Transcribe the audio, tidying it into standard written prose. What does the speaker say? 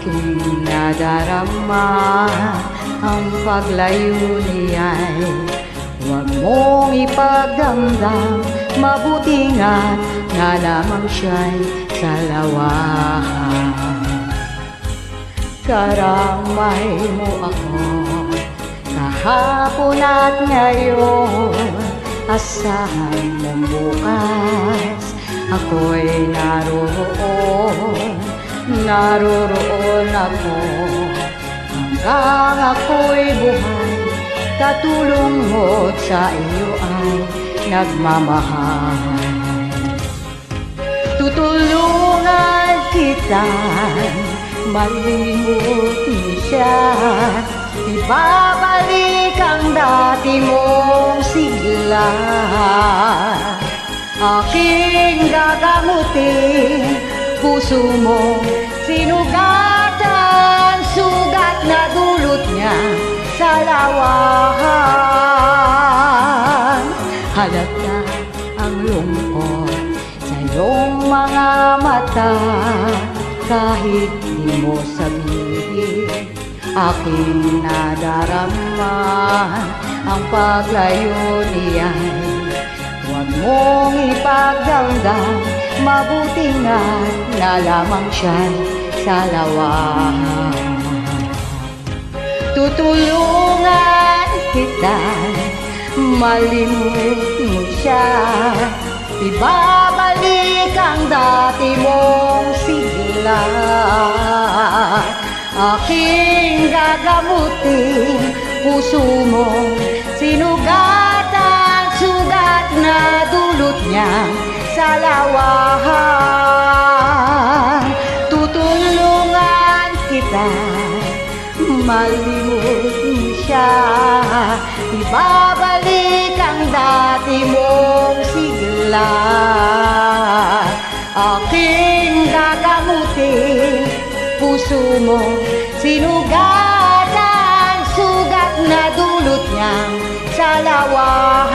aking nadarama ang paglayo niya'y huwag mong ipagdamdam, mabuti nga na lamang siya'y salawahan. Karamay mo ako kahapon at ngayon, asahan mong bukas ako'y naroon ako hanggang ako'y buhay. Katulong mo't sa iyo ay nagmamahal. Tutulungan kita, malimut mo siya, ibabalik ang dati mong sigla. Aking gagamutin, puso mo sinugatan, sugat na dulot niya sa lawahan. Halata ang lungkot sa iyong mga mata, kahit di mo sabihin, aking nadarama ang paglayo niya'y huwag mong ipagdamdam, mabuti nga na lamang siya'y salawahan. Tutulungan kita, malimut mo siya, ibabalik ang dati mong sigla. Aking gagamutin, puso mong sinugatan, sugat na dulot niya sa lawahan. Tutulungan kita, malimut mo siya, ibabalik ang dati mong sigla. Aking gagamutin, puso mo sinugatan, sugat na dulot niya sa lawahan.